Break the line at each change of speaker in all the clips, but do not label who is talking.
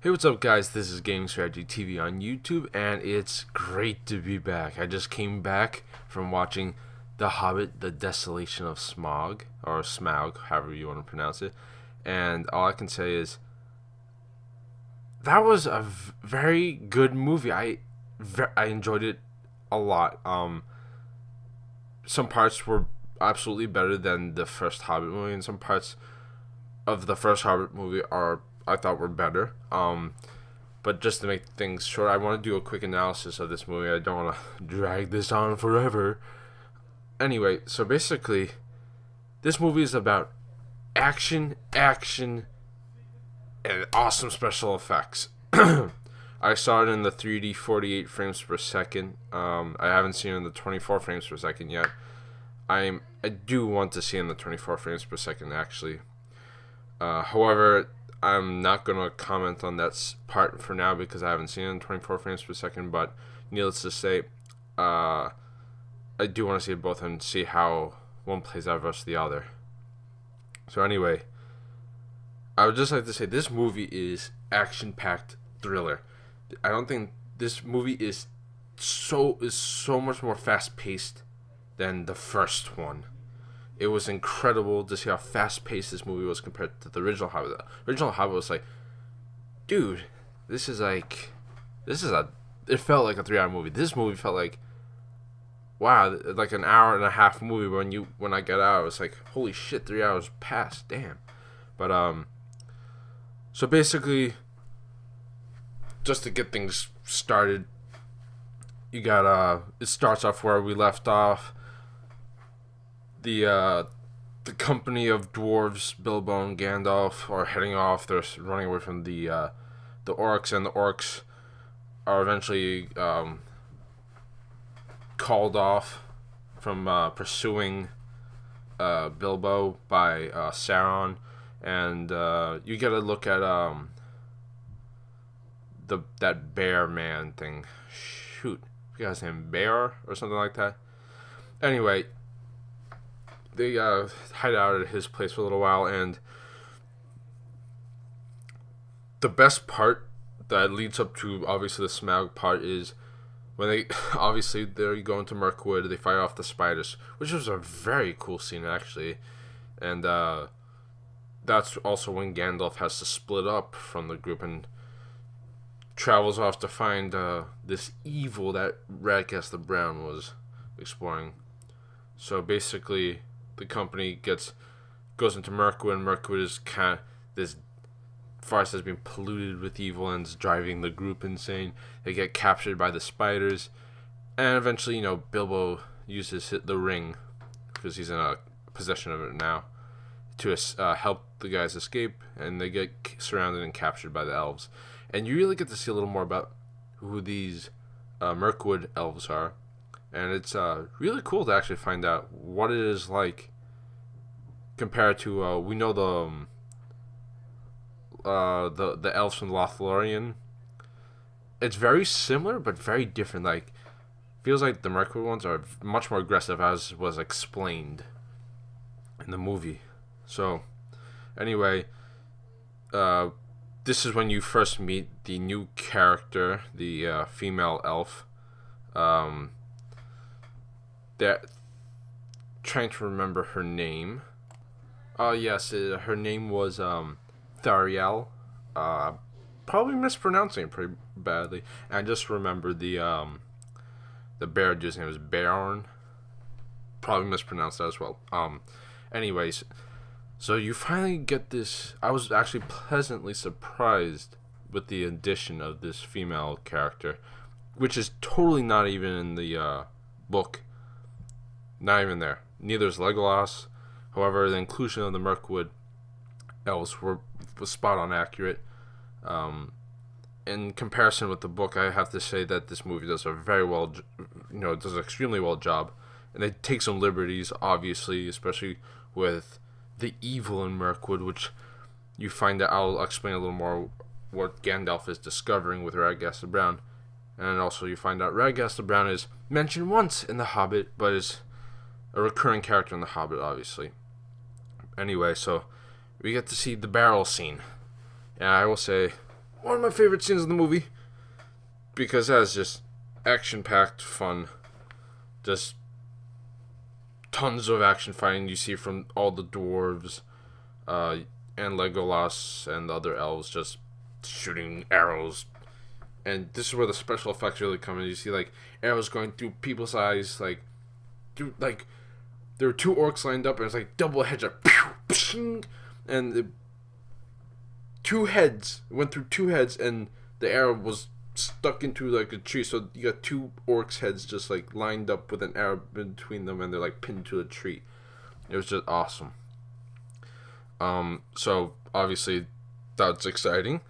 Hey, what's up, guys? This is Gaming Strategy TV on YouTube, and it's great to be back. I just came back from watching The Hobbit, The Desolation of Smaug, or Smaug, however you want to pronounce it, and all I can say is that was a very good movie. I enjoyed it a lot. Some parts were absolutely better than the first Hobbit movie, and some parts of the first Hobbit movie I thought were better. But just to make things short, I want to do a quick analysis of this movie. I don't want to drag this on forever. Anyway, so basically, this movie is about action, and awesome special effects. I saw it in the 3D 48 frames per second. I haven't seen it in the 24 frames per second yet. I do want to see it in the 24 frames per second, actually. However, I'm not going to comment on that part for now because I haven't seen it in 24 frames per second, but needless to say, I do want to see it both and see how one plays out versus the other. So anyway, I would just like to say this movie is action-packed thriller. I don't think this movie is so much more fast-paced than the first one. It was incredible to see how fast-paced this movie was compared to the original Hobbit. The original Hobbit was like, dude, it felt like a 3-hour movie. This movie felt like, wow, like an hour and a half movie. When I got out, I was like, holy shit, 3 hours passed, damn. But so basically, just to get things started, you got it starts off where we left off. The company of dwarves, Bilbo and Gandalf, are heading off. They're running away from the orcs, and the orcs are eventually called off from pursuing Bilbo by Sauron, and you get a look at that bear man thing. Shoot, I forgot his name, Bear or something like that. Anyway, they hide out at his place for a little while, and the best part that leads up to obviously the Smaug part is when they're going to Mirkwood. They fight off the spiders, which was a very cool scene actually, and that's also when Gandalf has to split up from the group and travels off to find this evil that Radagast the Brown was exploring. So basically, the company goes into Mirkwood, and Mirkwood is kind of this forest has been polluted with evil and is driving the group insane. They get captured by the spiders, and eventually, Bilbo uses the ring because he's in a possession of it now to help the guys escape, and they get surrounded and captured by the elves. And you really get to see a little more about who these Mirkwood elves are. And it's really cool to actually find out what it is like compared to we know the elves from Lothlorien. It's very similar but very different. Like, feels like the Mirkwood ones are much more aggressive, as was explained in the movie. So anyway, this is when you first meet the new character, the female elf. That trying to remember her name. Oh yes, her name was Thariel. Probably mispronouncing it pretty badly. And I just remembered the bear dude's name was Beorn. Probably mispronounced that as well. Anyways, so you finally get this. I was actually pleasantly surprised with the addition of this female character, which is totally not even in the book. Not even there. Neither is Legolas. However, the inclusion of the Mirkwood elves was spot on accurate. In comparison with the book, I have to say that this movie does does an extremely well job, and they take some liberties, obviously, especially with the evil in Mirkwood, which you find out. I'll explain a little more what Gandalf is discovering with Radagast the Brown, and also you find out Radagast the Brown is mentioned once in The Hobbit, but is a recurring character in The Hobbit, obviously. Anyway, so we get to see the barrel scene, and I will say one of my favorite scenes in the movie because that's just action-packed fun. Just tons of action fighting you see from all the dwarves and Legolas and the other elves just shooting arrows. And this is where the special effects really come in. You see like arrows going through people's eyes, like there were two orcs lined up and it's like double heads, like pew, pshing, and two heads went through two heads and the arrow was stuck into like a tree. So you got two orcs' heads just like lined up with an arrow between them and they're like pinned to a tree. It was just awesome. So obviously that's exciting.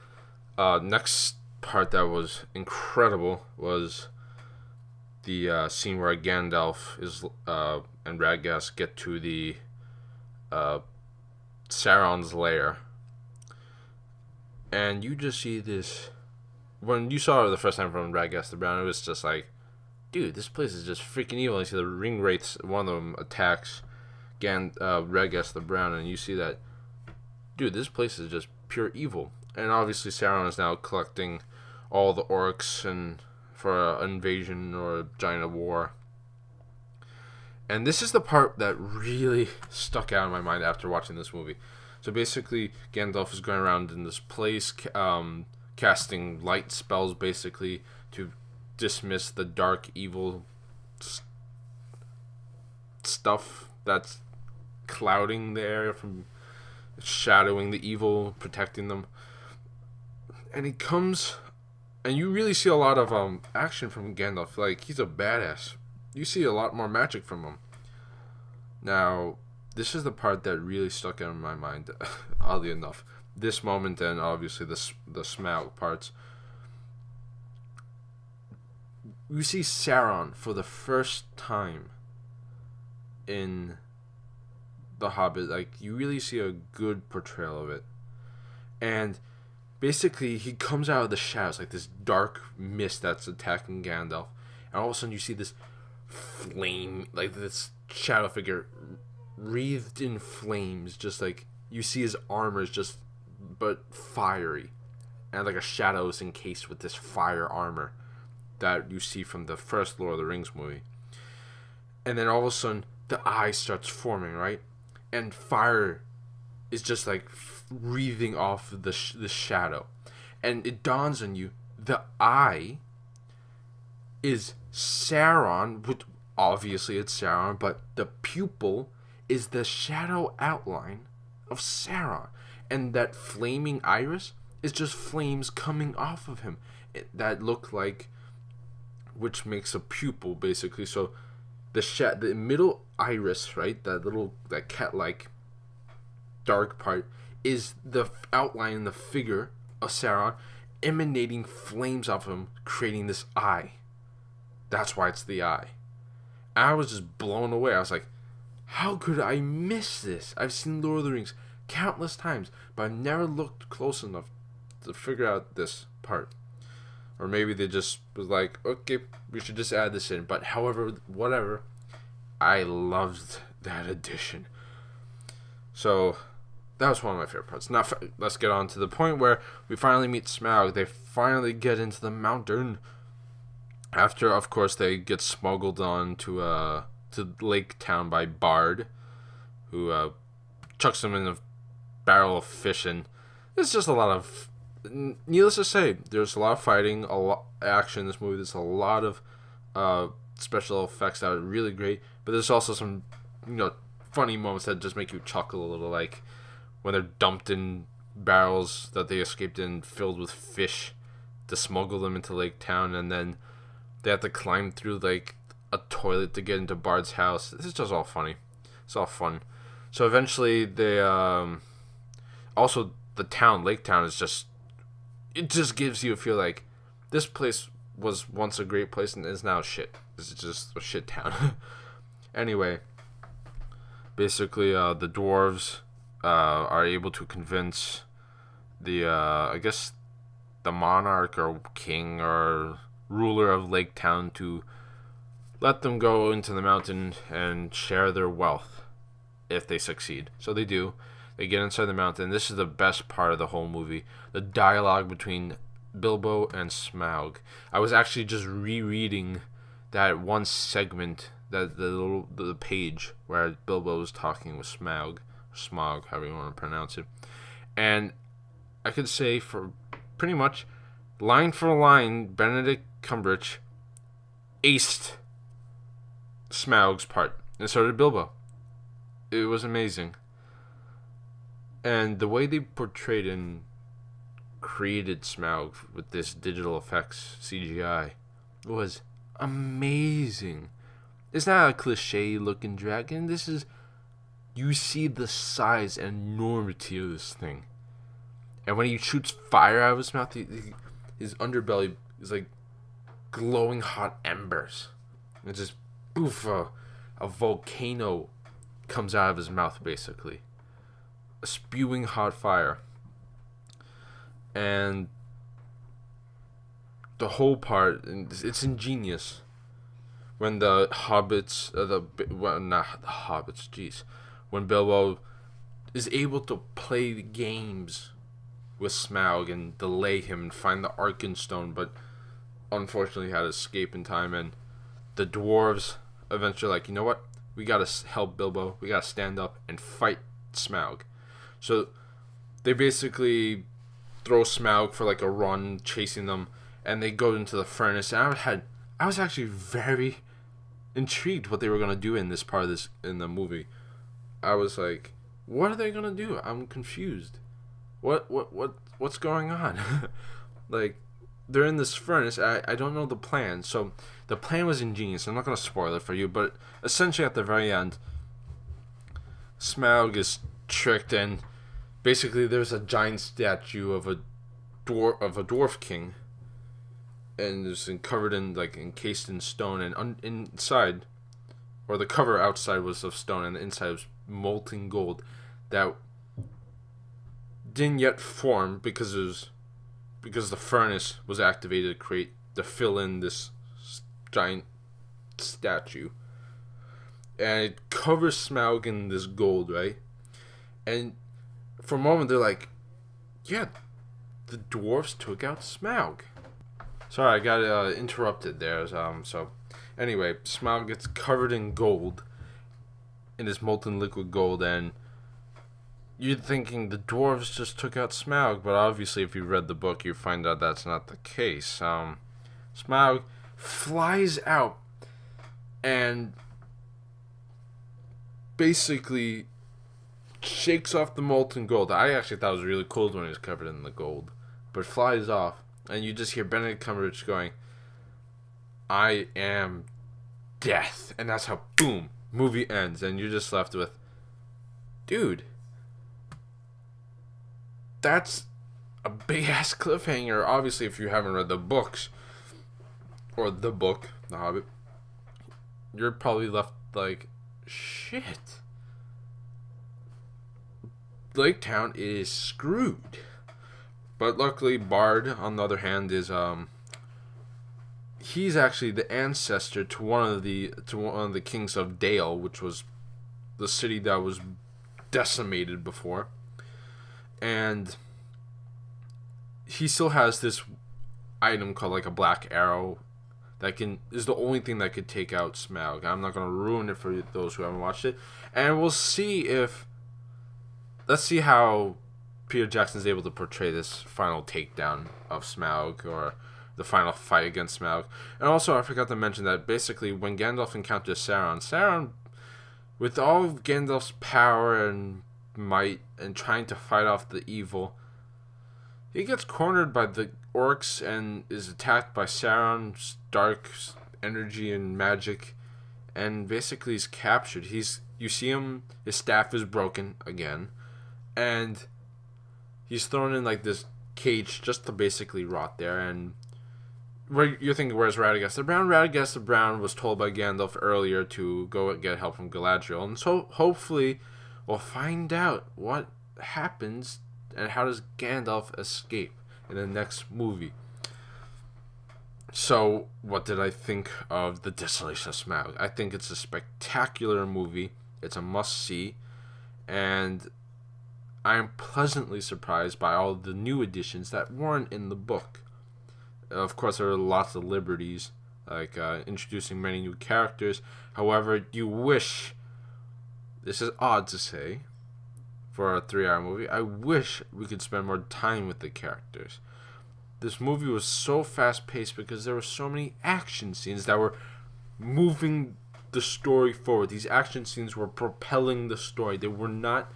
Next part that was incredible was the scene where Gandalf is and Radagast get to the Sauron's lair, and you just see this. When you saw it the first time from Radagast the Brown, it was just like, dude, this place is just freaking evil. You see the ring wraiths, one of them attacks Radagast the Brown, and you see that, dude, this place is just pure evil. And obviously Sauron is now collecting all the orcs and for an invasion or a giant war. And this is the part that really stuck out in my mind after watching this movie. So basically, Gandalf is going around in this place, casting light spells basically to dismiss the dark evil stuff that's clouding the area, from shadowing the evil, protecting them. And he comes, and you really see a lot of action from Gandalf. Like, he's a badass. You see a lot more magic from him. Now, this is the part that really stuck out in my mind, oddly enough. This moment and obviously the Smaug parts. You see Sauron for the first time in The Hobbit. Like, you really see a good portrayal of it. And basically, he comes out of the shadows, like this dark mist that's attacking Gandalf. And all of a sudden, you see this flame, like this shadow figure wreathed in flames. Just like, you see his armor is just, but fiery. And like a shadow is encased with this fire armor that you see from the first Lord of the Rings movie. And then all of a sudden, the eye starts forming, right? And fire is just like breathing off the shadow, and it dawns on you, the eye is Sauron. Obviously it's Sauron, but the pupil is the shadow outline of Sauron, and that flaming iris is just flames coming off of him that look like, which makes a pupil basically. So the middle iris, right, that cat-like dark part, is the outline, the figure of Sauron, emanating flames off him, creating this eye. That's why it's the eye. I was just blown away. I was like, how could I miss this? I've seen Lord of the Rings countless times, but I've never looked close enough to figure out this part. Or maybe they just was like, okay, we should just add this in. But however, whatever, I loved that addition. So that was one of my favorite parts. Now, let's get on to the point where we finally meet Smaug. They finally get into the mountain. After, of course, they get smuggled on to Lake Town by Bard, who chucks them in a barrel of fish. And it's just a lot of, needless to say, there's a lot of fighting, a lot of action in this movie. There's a lot of special effects that are really great. But there's also some, funny moments that just make you chuckle a little, like when they're dumped in barrels that they escaped in filled with fish to smuggle them into Lake Town, and then they have to climb through like a toilet to get into Bard's house. This is just all funny. It's all fun. So eventually they also the town, Lake Town, is just, it just gives you a feel like this place was once a great place and is now shit. This is just a shit town. Anyway, basically the dwarves are able to convince the I guess the monarch or king or ruler of Lake Town to let them go into the mountain and share their wealth if they succeed. So they do. They get inside the mountain. This is the best part of the whole movie. The dialogue between Bilbo and Smaug. I was actually just rereading that one segment, that the page where Bilbo was talking with Smaug, however you want to pronounce it, and I could say for pretty much line for line, Benedict Cumberbatch aced Smaug's part, and so did Bilbo. It was amazing, and the way they portrayed and created Smaug with this digital effects CGI was amazing. It's not a cliche looking dragon. This is, you see the size and enormity of this thing, and when he shoots fire out of his mouth, his underbelly is like glowing hot embers. It's just oof, a volcano comes out of his mouth, basically, a spewing hot fire. And the whole part, it's ingenious. When the hobbits, not the hobbits, jeez, when Bilbo is able to play the games with Smaug and delay him and find the Arkenstone, but unfortunately had to escape in time, and the dwarves eventually like, you know what, we gotta help Bilbo, we gotta stand up and fight Smaug. So they basically throw Smaug for like a run, chasing them, and they go into the furnace. And I was actually very intrigued what they were gonna do in this part of this in the movie. I was like, what are they gonna do? I'm confused. What's going on? Like, they're in this furnace. I don't know the plan. So the plan was ingenious. I'm not gonna spoil it for you, but essentially at the very end, Smaug is tricked, and basically there's a giant statue of a dwarf king, and it's covered in, like, encased in stone, and inside, or the cover outside was of stone, and the inside was molten gold that didn't yet form because the furnace was activated to fill in this giant statue, and it covers Smaug in this gold, right? And for a moment they're like, yeah, the dwarves took out Smaug. Sorry, I got interrupted there. So anyway, Smaug gets covered in gold, in this molten liquid gold, and you're thinking the dwarves just took out Smaug, but obviously if you read the book, you find out that's not the case. Smaug flies out and basically shakes off the molten gold. I actually thought it was really cool when he was covered in the gold, but flies off, and you just hear Benedict Cumberbatch going, "I am death," and that's how, boom, movie ends, and you're just left with, dude, that's a big ass cliffhanger. Obviously, if you haven't read the books, or the book, The Hobbit, you're probably left like, shit, Lake Town is screwed. But luckily, Bard, on the other hand, is he's actually the ancestor to one of the kings of Dale, which was the city that was decimated before. And he still has this item called like a black arrow that is the only thing that could take out Smaug. I'm not going to ruin it for those who haven't watched it. And we'll see let's see how Peter Jackson's able to portray this final takedown of Smaug, or the final fight against Smaug. And also, I forgot to mention that basically when Gandalf encounters Sauron, with all of Gandalf's power and might and trying to fight off the evil, he gets cornered by the orcs and is attacked by Sauron's dark energy and magic, and basically is captured. You see him, his staff is broken again, and he's thrown in like this cage just to basically rot there. And you're thinking, where's Radagast the Brown? Radagast the Brown was told by Gandalf earlier to go get help from Galadriel, and so hopefully we'll find out what happens and how does Gandalf escape in the next movie. So, what did I think of The Desolation of Smaug? I think it's a spectacular movie. It's a must-see, and I am pleasantly surprised by all the new additions that weren't in the book. Of course, there are lots of liberties, like introducing many new characters. However, you wish, this is odd to say for a 3 hour movie, I wish we could spend more time with the characters. This movie was so fast paced because there were so many action scenes that were moving the story forward. These action scenes were propelling the story. They were not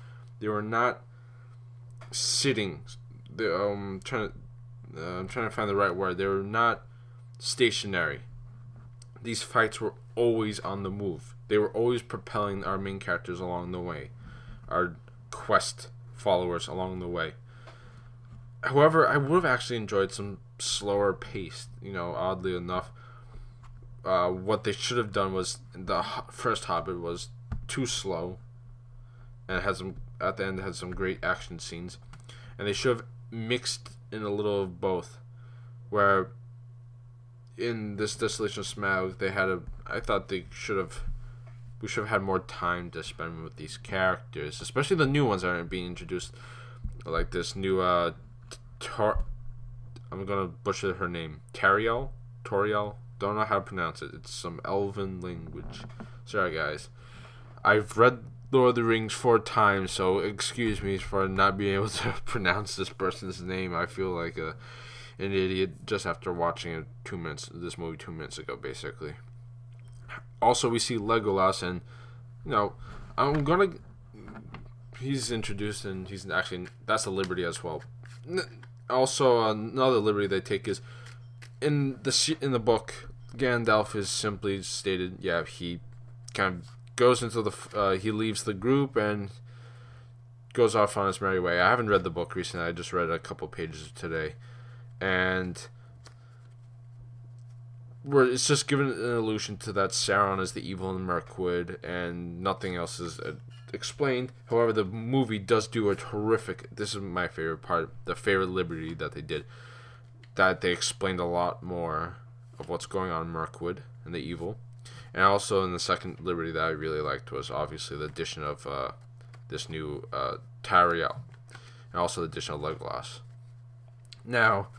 sitting. I'm trying to find the right word. They were not stationary. These fights were always on the move. They were always propelling our main characters along the way, our quest followers along the way. However, I would have actually enjoyed some slower pace. Oddly enough, what they should have done was the first Hobbit was too slow, and at the end it had some great action scenes, and they should have mixed in a little of both. Where in this Desolation of Smaug, I thought we should have had more time to spend with these characters, especially the new ones that are being introduced, like this new I'm gonna butcher her name. Toriel. Don't know how to pronounce it. It's some elven language. Sorry, guys. I've read Lord of the Rings 4 times, so excuse me for not being able to pronounce this person's name. I feel like an idiot just after watching this movie 2 minutes ago, basically. Also, we see Legolas, and he's introduced, and that's a liberty as well. Also, another liberty they take is in the book, Gandalf is simply stated. Yeah, he kind of goes into he leaves the group and goes off on his merry way. I haven't read the book recently. I just read a couple pages today, and it's just given an allusion to that Sauron is the evil in Mirkwood, and nothing else is explained. However, the movie does do a terrific. This is my favorite part. The favorite liberty that they did, that they explained a lot more of what's going on in Mirkwood and the evil. And also in the second liberty that I really liked was obviously the addition of this new Tariel, and also the addition of Legolas. Now,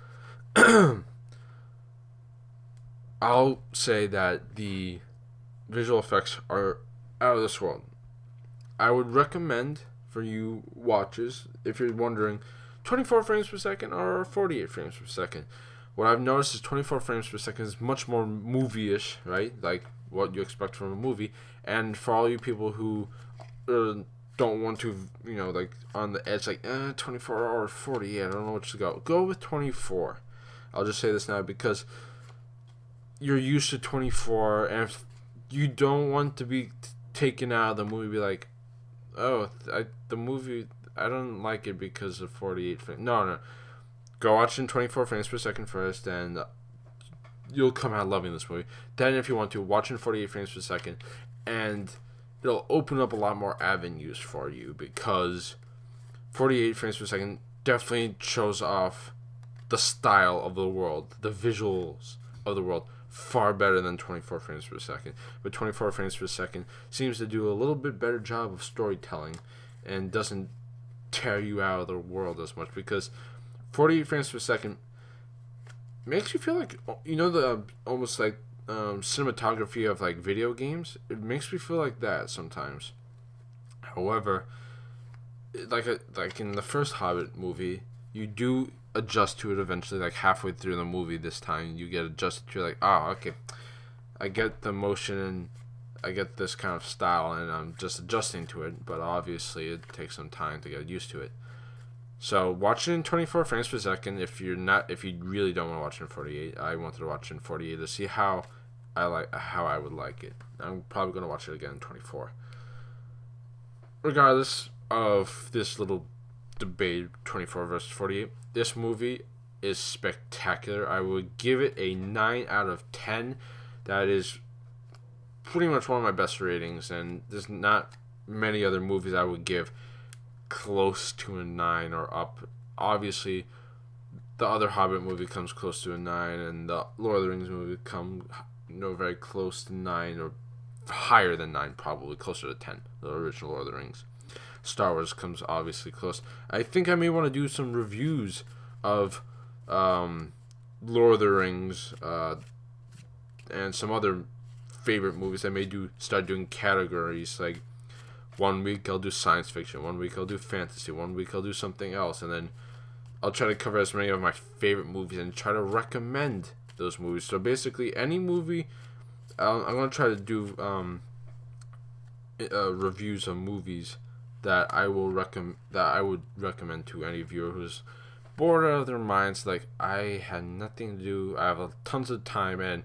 I'll say that the visual effects are out of this world. I would recommend for you watchers, if you're wondering, 24 frames per second or 48 frames per second. What I've noticed is 24 frames per second is much more movie-ish, right? Like what you expect from a movie. And for all you people who don't want to, like on the edge, like 24 or 48, I don't know which to go with 24. I'll just say this now because you're used to 24, and if you don't want to be taken out of the movie, be like, the movie, I don't like it because of 48 frames. No. Go watch it in 24 frames per second first, and you'll come out loving this movie. Then, if you want to, watch it in 48 frames per second, and it'll open up a lot more avenues for you, because 48 frames per second definitely shows off the style of the world, the visuals of the world, far better than 24 frames per second. But 24 frames per second seems to do a little bit better job of storytelling and doesn't tear you out of the world as much, because 48 frames per second makes you feel like, the almost like cinematography of like video games. It makes me feel like that sometimes. However, like in the first Hobbit movie, you do adjust to it eventually. Like halfway through the movie, this time you get adjusted to, like, okay, I get the motion and I get this kind of style, and I'm just adjusting to it. But obviously, it takes some time to get used to it. So watch it in 24 frames per second. If you really don't want to watch it in 48, I wanted to watch it in 48 to see how I would like it. I'm probably gonna watch it again in 24. Regardless of this little debate, 24 versus 48, this movie is spectacular. I would give it a 9 out of 10. That is pretty much one of my best ratings, and there's not many other movies I would give close to a 9 or up. Obviously, the other Hobbit movie comes close to a 9, and the Lord of the Rings movie come very close to 9, or higher than 9, probably closer to 10, the original Lord of the Rings. Star Wars comes obviously close. I think I may want to do some reviews of Lord of the Rings, and some other favorite movies. I may start doing categories like 1 week I'll do science fiction, 1 week I'll do fantasy, 1 week I'll do something else, and then I'll try to cover as many of my favorite movies and try to recommend those movies. So basically, any movie, I'm gonna try to do reviews of movies that I would recommend to any viewer who's bored out of their minds. Like, I had nothing to do, I have tons of time and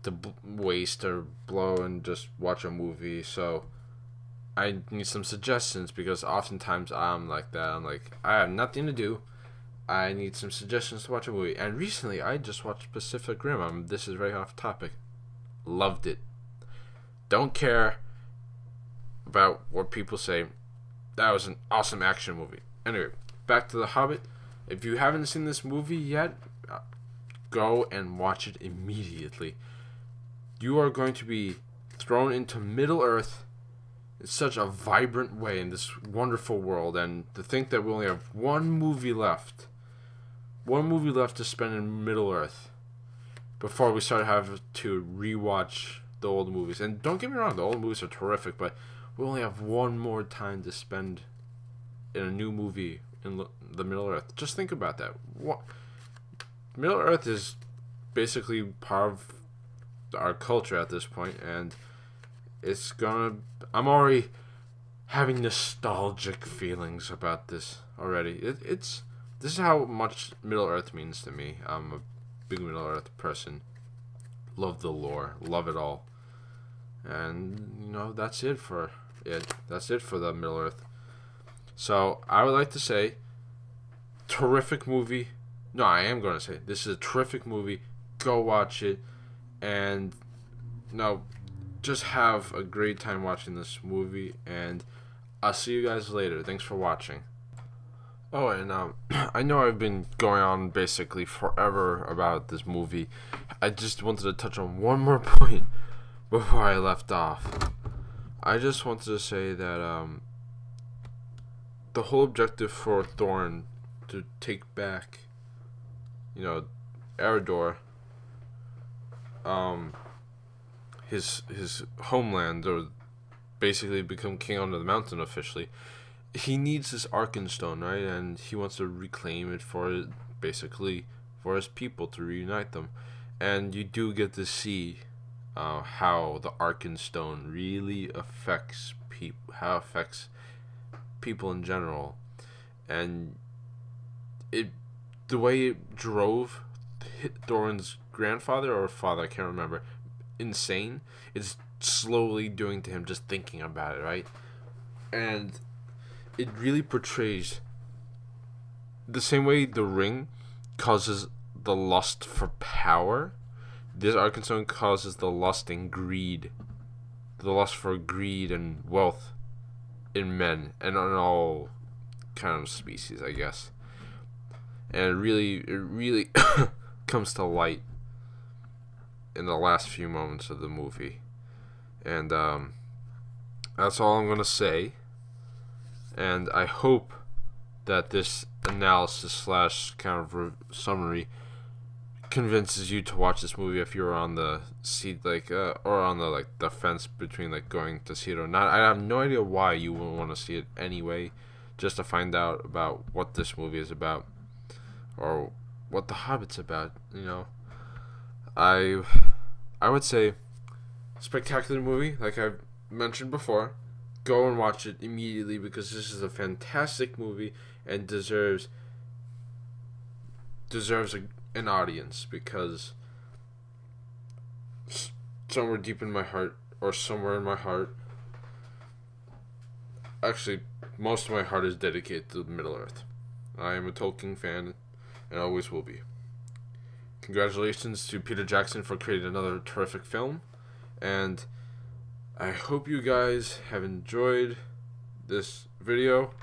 to waste or blow and just watch a movie. So I need some suggestions, because oftentimes I'm like that. I'm like, I have nothing to do. I need some suggestions to watch a movie. And recently, I just watched Pacific Rim. This is very off topic. Loved it. Don't care about what people say. That was an awesome action movie. Anyway, back to The Hobbit. If you haven't seen this movie yet, go and watch it immediately. You are going to be thrown into Middle-earth in such a vibrant way in this wonderful world. And to think that we only have one movie left to spend in Middle-earth before we start having to rewatch the old movies. And don't get me wrong, the old movies are terrific, but we only have one more time to spend in a new movie in the Middle-earth. Just think about that. Middle-earth is basically part of our culture at this point, and I'm already having nostalgic feelings about this already. This is how much Middle-earth means to me. I'm a big Middle-earth person. Love the lore, love it all. And that's it for it. That's it for the Middle-earth. So I would like to say, terrific movie. No, I am going to say this is a terrific movie. Go watch it, and just have a great time watching this movie. And I'll see you guys later. Thanks for watching. Oh, and I know I've been going on basically forever about this movie. I just wanted to touch on one more point before I left off. I just wanted to say that the whole objective for Thorin to take back, Eredor, his homeland, or basically become king under the mountain officially, he needs this Arkenstone, right? And he wants to reclaim it for his people, to reunite them. And you do get to see how the Arkenstone really affects people in general, and the way it drove Thorin's grandfather or father, I can't remember, insane. It's slowly doing to him just thinking about it, right? And it really portrays the same way the ring causes the lust for power. This Arkenstone causes the lust and greed, the lust for greed and wealth in men and on all kind of species, I guess. And it really comes to light in the last few moments of the movie. And that's all I'm gonna say. And I hope that this analysis / kind of summary convinces you to watch this movie if you're on the seat, or on the fence between going to see it or not. I have no idea why you wouldn't want to see it anyway, just to find out about what this movie is about, or what The Hobbit's about. I would say spectacular movie, like I've mentioned before. Go and watch it immediately, because this is a fantastic movie and deserves an audience, because somewhere deep in my heart, or somewhere in my heart, actually most of my heart is dedicated to Middle-earth. I am a Tolkien fan and always will be. Congratulations to Peter Jackson for creating another terrific film, and I hope you guys have enjoyed this video,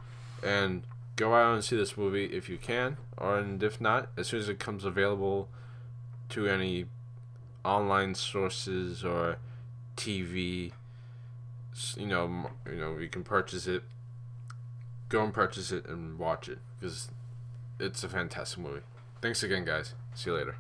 and go out and see this movie if you can, and if not, as soon as it comes available to any online sources or TV, you can purchase it. Go and purchase it and watch it, because it's a fantastic movie. Thanks again, guys. See you later.